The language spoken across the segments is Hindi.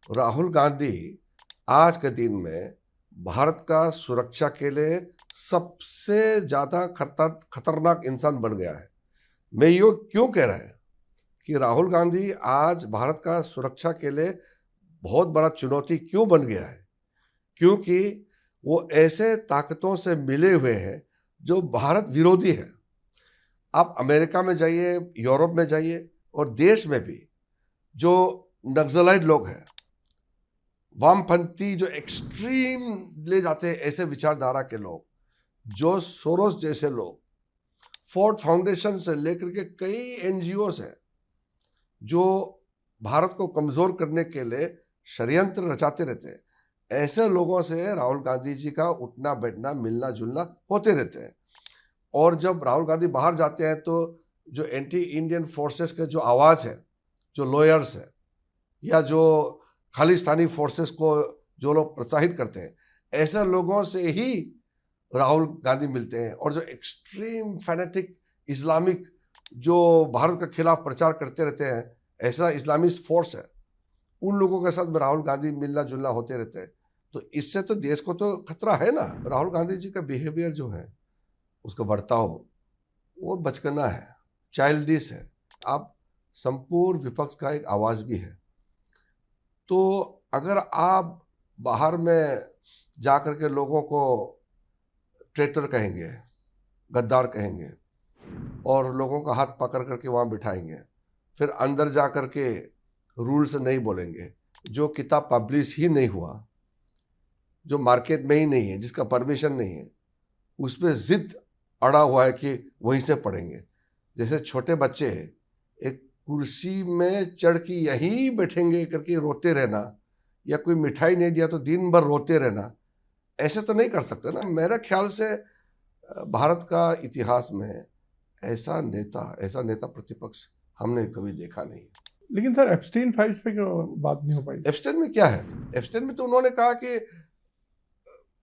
राहुल गांधी आज के दिन में भारत का सुरक्षा के लिए सबसे ज्यादा खतरनाक इंसान बन गया है। मैं ये क्यों कह रहा है कि राहुल गांधी आज भारत का सुरक्षा के लिए बहुत बड़ा चुनौती क्यों बन गया है? क्योंकि वो ऐसे ताकतों से मिले हुए हैं जो भारत विरोधी है। आप अमेरिका में जाइए, यूरोप में जाइए और देश में भी जो नक्सलाइट लोग हैं, वामपंथी जो एक्सट्रीम ले जाते हैं, ऐसे विचारधारा के लोग, जो सोरोस जैसे लोग, फोर्ड फाउंडेशन से लेकर के कई एनजीओ हैं जो भारत को कमजोर करने के लिए षड्यंत्र रचाते रहते हैं, ऐसे लोगों से राहुल गांधी जी का उठना बैठना मिलना जुलना होते रहते हैं। और जब राहुल गांधी बाहर जाते हैं तो जो एंटी इंडियन फोर्सेस के जो आवाज़ है, जो लॉयर्स है या जो खालिस्तानी फोर्सेस को जो लोग प्रोत्साहित करते हैं, ऐसे लोगों से ही राहुल गांधी मिलते हैं। और जो एक्सट्रीम फैनेटिक इस्लामिक जो भारत के खिलाफ प्रचार करते रहते हैं, ऐसा इस्लामिस्ट फोर्स है, उन लोगों के साथ राहुल गांधी मिलना जुलना होते रहते हैं। तो इससे तो देश को तो खतरा है ना। राहुल गांधी जी का बिहेवियर जो है, उसका बर्ताव, वो बचकाना है, चाइल्डिश है। आप संपूर्ण विपक्ष का एक आवाज़ भी है। तो अगर आप बाहर में जा कर के लोगों को ट्रेटर कहेंगे, गद्दार कहेंगे और लोगों का हाथ पकड़ करके वहाँ बिठाएंगे, फिर अंदर जा कर के रूल से नहीं बोलेंगे, जो किताब पब्लिश ही नहीं हुआ, जो मार्केट में ही नहीं है, जिसका परमिशन नहीं है, उस पर जिद अड़ा हुआ है कि वहीं से पढ़ेंगे। जैसे छोटे बच्चे एक कुर्सी में चढ़ के यहीं बैठेंगे करके रोते रहना, या कोई मिठाई नहीं दिया तो दिन भर रोते रहना, ऐसे तो नहीं कर सकते ना। मेरे ख्याल से भारत का इतिहास में ऐसा नेता प्रतिपक्ष हमने कभी देखा नहीं। लेकिन सर, एप्स्टीन फाइल्स पे क्यों बात नहीं हो पाई? एप्स्टीन में क्या है? एप्स्टीन में तो उन्होंने कहा कि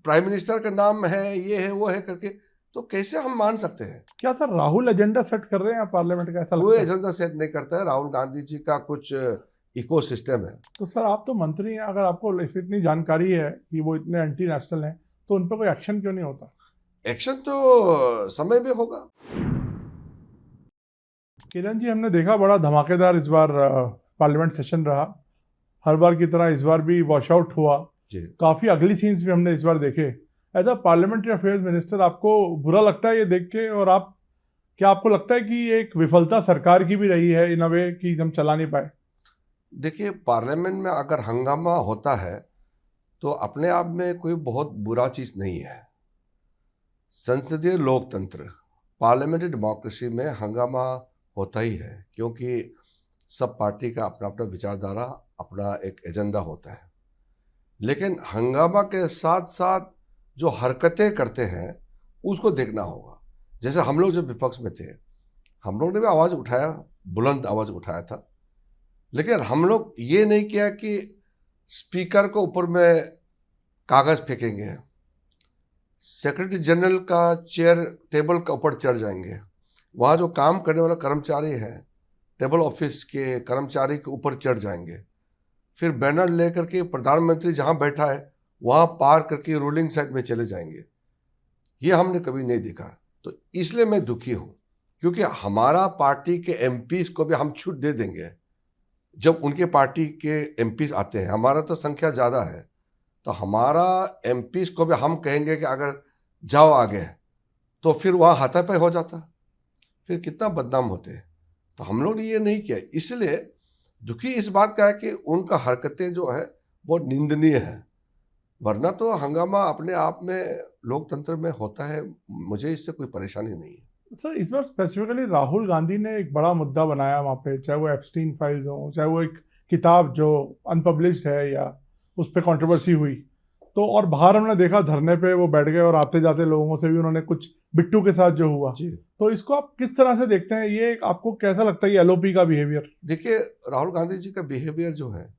प्राइम मिनिस्टर का नाम है, ये है वो है करके, तो कैसे हम मान सकते हैं? क्या सर राहुल एजेंडा सेट कर रहे हैं पार्लियामेंट का, ऐसा कोई लगता है? एजेंडा सेट नहीं करता है। राहुल गांधी जी का कुछ इकोसिस्टम है। तो सर, आप तो मंत्री हैं, अगर आपको इतनी जानकारी है कि वो इतने एंटी नेशनल हैं, तो उन पर कोई एक्शन क्यों नहीं होता? एक्शन तो समय में होगा। किरण जी, हमने देखा बड़ा धमाकेदार इस बार पार्लियामेंट सेशन रहा। हर बार की तरह इस बार भी वॉश आउट हुआ। काफी अगली सीन्स भी हमने इस बार देखे। As a parliamentary affairs minister, आपको बुरा लगता है ये देख के? और क्या आपको लगता है कि ये एक विफलता सरकार की भी रही है इन अ वे कि हम चला नहीं पाए? देखिए, पार्लियामेंट में अगर हंगामा होता है तो अपने आप में कोई बहुत बुरा चीज़ नहीं है। संसदीय लोकतंत्र, पार्लियामेंट्री डेमोक्रेसी में हंगामा होता ही है, क्योंकि सब पार्टी का अपना अपना विचारधारा, अपना एक एजेंडा होता है। लेकिन हंगामा के साथ साथ जो हरकतें करते हैं उसको देखना होगा। जैसे हम लोग जब विपक्ष में थे, हम लोग ने भी आवाज़ उठाया, बुलंद आवाज़ उठाया था, लेकिन हम लोग ये नहीं किया कि स्पीकर को ऊपर में कागज़ फेंकेंगे, सेक्रेटरी जनरल का चेयर टेबल का ऊपर चढ़ जाएंगे, वहाँ जो काम करने वाला कर्मचारी है टेबल ऑफिस के कर्मचारी के ऊपर चढ़ जाएंगे, फिर बैनर लेकर के प्रधानमंत्री जहाँ बैठा है वहाँ पार करके रूलिंग साइड में चले जाएंगे। ये हमने कभी नहीं देखा। तो इसलिए मैं दुखी हूँ, क्योंकि हमारा पार्टी के एमपीज को भी हम छूट दे देंगे जब उनके पार्टी के एमपीज आते हैं। हमारा तो संख्या ज़्यादा है, तो हमारा एमपीज को भी हम कहेंगे कि अगर जाओ आगे, तो फिर वहाँ हाथापाई हो जाता, फिर कितना बदनाम होते। तो हम लोग ने ये नहीं किया। इसलिए दुखी इस बात का है कि उनका हरकतें जो है बहुत निंदनीय है, वरना तो हंगामा अपने आप में लोकतंत्र में होता है। मुझे इससे कोई परेशानी नहीं है। सर, इस बार स्पेसिफिकली राहुल गांधी ने एक बड़ा मुद्दा बनाया वहाँ पे, चाहे वो एप्स्टीन फाइल्स हो, चाहे वो एक किताब जो अनपब्लिश्ड है या उस पर कंट्रोवर्सी हुई। तो और बाहर हमने देखा धरने पे वो बैठ गए और आते जाते लोगों से भी उन्होंने कुछ, बिट्टू के साथ जो हुआ, तो इसको आप किस तरह से देखते हैं? ये आपको कैसा लगता है ये एलओपी का बिहेवियर? देखिए, राहुल गांधी जी का बिहेवियर जो है,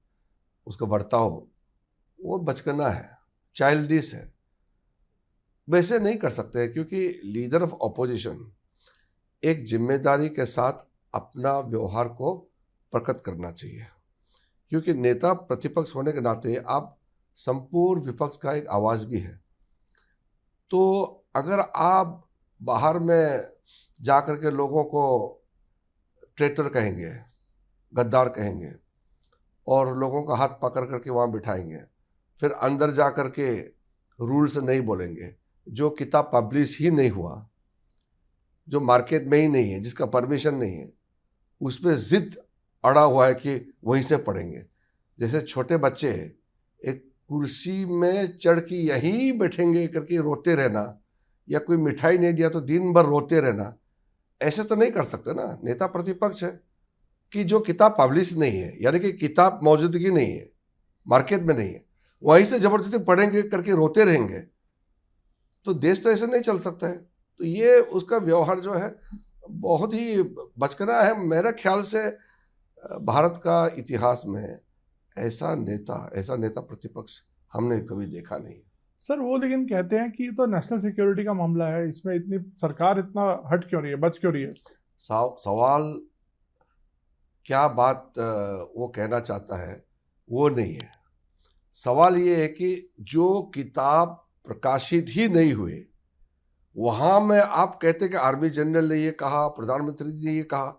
उसका बर्ताव, वो बचकाना है, चाइल्डिश है। वैसे नहीं कर सकते, क्योंकि लीडर ऑफ ऑपोजिशन एक जिम्मेदारी के साथ अपना व्यवहार को प्रकट करना चाहिए। क्योंकि नेता प्रतिपक्ष होने के नाते आप संपूर्ण विपक्ष का एक आवाज़ भी है। तो अगर आप बाहर में जा कर के लोगों को ट्रेटर कहेंगे, गद्दार कहेंगे और लोगों का हाथ पकड़ करके वहाँ बिठाएंगे, फिर अंदर जा कर के रूल्स नहीं बोलेंगे, जो किताब पब्लिश ही नहीं हुआ, जो मार्केट में ही नहीं है, जिसका परमिशन नहीं है, उस पर जिद अड़ा हुआ है कि वहीं से पढ़ेंगे। जैसे छोटे बच्चे एक कुर्सी में चढ़ के यहीं बैठेंगे करके रोते रहना, या कोई मिठाई नहीं दिया तो दिन भर रोते रहना, ऐसे तो नहीं कर सकते ना। नेता प्रतिपक्ष है कि जो किताब पब्लिश नहीं है, यानी कि किताब मौजूदगी नहीं है, मार्केट में नहीं है, वहीं से जबरदस्ती पढ़ेंगे करके रोते रहेंगे, तो देश तो ऐसे नहीं चल सकता है। तो ये उसका व्यवहार जो है बहुत ही बचकाना है। मेरे ख्याल से भारत का इतिहास में ऐसा नेता प्रतिपक्ष हमने कभी देखा नहीं। सर वो लेकिन कहते हैं कि तो नेशनल सिक्योरिटी का मामला है, इसमें इतनी सरकार इतना हट क्यों रही है, बच क्यों रही है? सवाल क्या बात वो कहना चाहता है वो नहीं है। सवाल ये है कि जो किताब प्रकाशित ही नहीं हुए, वहाँ में आप कहते कि आर्मी जनरल ने ये कहा, प्रधानमंत्री ने ये कहा,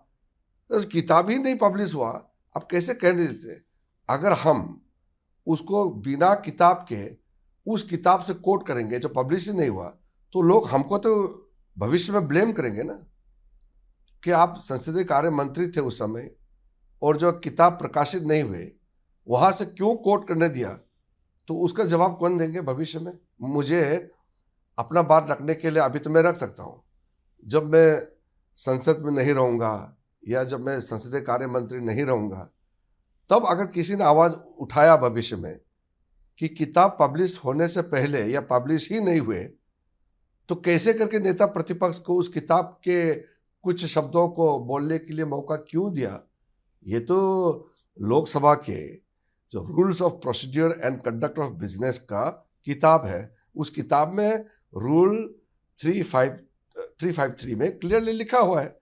तो किताब ही नहीं पब्लिश हुआ, आप कैसे कहने देते? अगर हम उसको बिना किताब के उस किताब से कोट करेंगे जो पब्लिश ही नहीं हुआ, तो लोग हमको तो भविष्य में ब्लेम करेंगे ना कि आप संसदीय कार्य मंत्री थे उस समय, और जो किताब प्रकाशित नहीं हुए वहाँ से क्यों कोट करने दिया, तो उसका जवाब कौन देंगे भविष्य में? मुझे अपना बात रखने के लिए अभी तो मैं रख सकता हूँ, जब मैं संसद में नहीं रहूँगा या जब मैं संसदीय कार्य मंत्री नहीं रहूँगा, तब अगर किसी ने आवाज़ उठाया भविष्य में कि किताब पब्लिश होने से पहले या पब्लिश ही नहीं हुए, तो कैसे करके नेता प्रतिपक्ष को उस किताब के कुछ शब्दों को बोलने के लिए मौका क्यों दिया? ये तो लोकसभा के जो rules of procedure and conduct of business का किताब है, उस किताब में रूल 353 में क्लियरली लिखा हुआ है।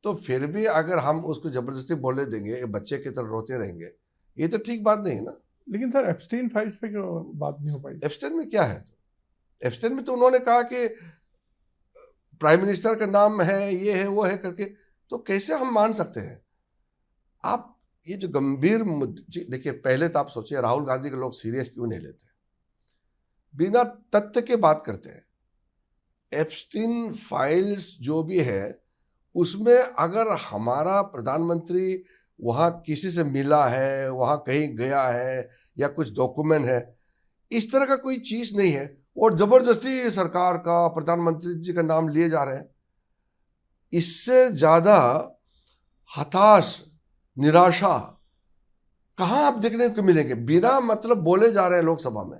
तो फिर भी अगर हम उसको जबरदस्ती बोले देंगे, बच्चे की तरह रोते रहेंगे, ये तो ठीक बात नहीं है ना। लेकिन सर एप्स्टीन फाइल्स पे क्यों बात नहीं हो पाई? एप्स्टीन में क्या है? तो एप्स्टीन में तो उन्होंने कहा कि प्राइम मिनिस्टर का नाम है, ये है, वो है करके, तो कैसे हम मान सकते हैं? आप ये जो गंभीर मुद्दे देखिए, पहले तो आप सोचिए राहुल गांधी के लोग सीरियस क्यों नहीं लेते, बिना तथ्य के बात करते हैं। एप्स्टीन फाइल्स जो भी है उसमें अगर हमारा प्रधानमंत्री वहाँ किसी से मिला है, वहाँ कहीं गया है या कुछ डॉक्यूमेंट है, इस तरह का कोई चीज नहीं है, और जबरदस्ती सरकार का, प्रधानमंत्री जी का नाम लिए जा रहे हैं। इससे ज्यादा हताश, निराशा कहाँ आप देखने को मिलेंगे? बिना मतलब बोले जा रहे हैं लोकसभा में।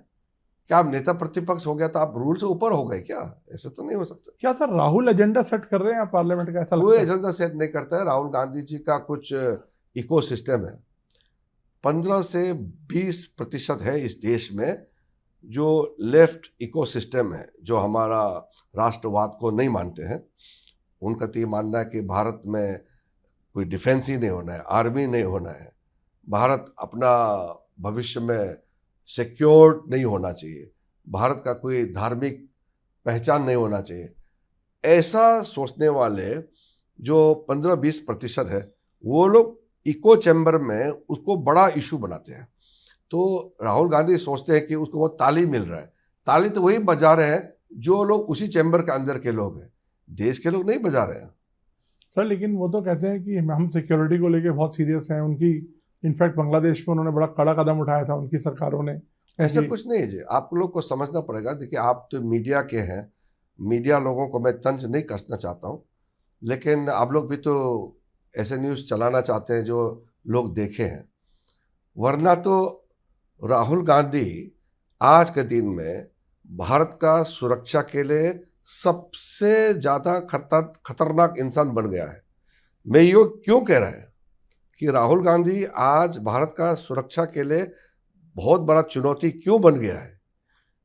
क्या आप नेता प्रतिपक्ष हो गया तो आप रूल से ऊपर हो गए क्या? ऐसा तो नहीं हो सकता। क्या सर राहुल एजेंडा सेट कर रहे हैं पार्लियामेंट का? ऐसा कोई एजेंडा सेट नहीं करता है। राहुल गांधी जी का कुछ इकोसिस्टम है, 15 से 20% है इस देश में जो लेफ्ट इकोसिस्टम है, जो हमारा राष्ट्रवाद को नहीं मानते हैं। उनका तो ये मानना है कि भारत में कोई डिफेंस ही नहीं होना है, आर्मी नहीं होना है, भारत अपना भविष्य में सिक्योर नहीं होना चाहिए, भारत का कोई धार्मिक पहचान नहीं होना चाहिए। ऐसा सोचने वाले जो 15-20% है, वो लोग इको चैम्बर में उसको बड़ा इशू बनाते हैं। तो राहुल गांधी सोचते हैं कि उसको वो ताली मिल रहा है, ताली तो वही बजा रहे हैं जो लोग उसी चैम्बर के अंदर के लोग हैं, देश के लोग नहीं बजा रहे हैं। सर लेकिन वो तो कहते हैं कि हम सिक्योरिटी को लेके बहुत सीरियस हैं। उनकी इनफैक्ट बांग्लादेश में उन्होंने बड़ा कड़ा कदम उठाया था, उनकी सरकारों ने। ऐसा कुछ नहीं है जी, आप लोग को समझना पड़ेगा। देखिए, आप तो मीडिया के हैं, मीडिया लोगों को मैं तंज नहीं कसना चाहता हूँ, लेकिन आप लोग भी तो ऐसे न्यूज़ चलाना चाहते हैं जो लोग देखे हैं। वरना तो राहुल गांधी आज के दिन में भारत का सुरक्षा के लिए सबसे ज़्यादा खतरनाक इंसान बन गया है। मैं ये क्यों कह रहा है कि राहुल गांधी आज भारत का सुरक्षा के लिए बहुत बड़ा चुनौती क्यों बन गया है?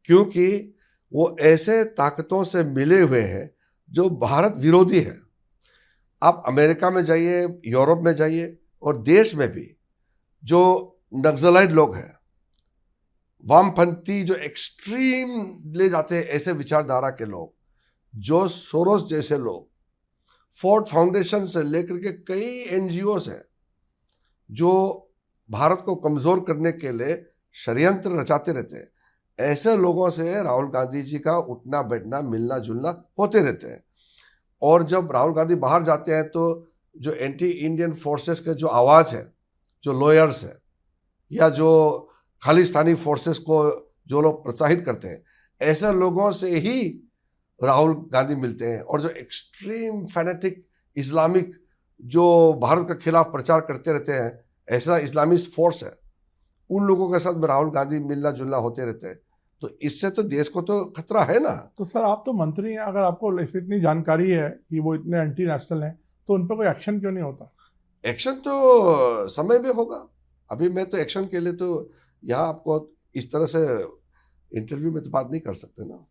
क्योंकि वो ऐसे ताकतों से मिले हुए हैं जो भारत विरोधी है। आप अमेरिका में जाइए, यूरोप में जाइए, और देश में भी जो नक्सलाइट लोग हैं, वामपंथी जो एक्सट्रीम ले जाते हैं, ऐसे विचारधारा के लोग, जो सोरोस जैसे लोग, फोर्ड फाउंडेशन से लेकर के कई एनजीओस हैं जो भारत को कमजोर करने के लिए षड्यंत्र रचाते रहते हैं। ऐसे लोगों से राहुल गांधी जी का उठना बैठना मिलना जुलना होते रहते हैं। और जब राहुल गांधी बाहर जाते हैं तो जो एंटी इंडियन फोर्सेस के जो आवाज़ है, जो लॉयर्स है या जो खालिस्तानी फोर्सेस को जो लोग प्रोत्साहित करते हैं, ऐसे लोगों से ही राहुल गांधी मिलते हैं। और जो एक्सट्रीम फैनेटिक इस्लामिक जो भारत के खिलाफ प्रचार करते रहते हैं, ऐसा इस्लामिस्ट फोर्स है, उन लोगों के साथ राहुल गांधी मिलना जुलना होते रहते हैं। तो इससे तो देश को तो खतरा है ना। तो सर आप तो मंत्री हैं, अगर आपको इतनी जानकारी है कि वो इतने एंटी नेशनल हैं, तो उन पर कोई एक्शन क्यों नहीं होता? एक्शन तो समय में होगा। अभी मैं तो एक्शन के लिए तो यहाँ आपको इस तरह से इंटरव्यू में तो बात नहीं कर सकते ना।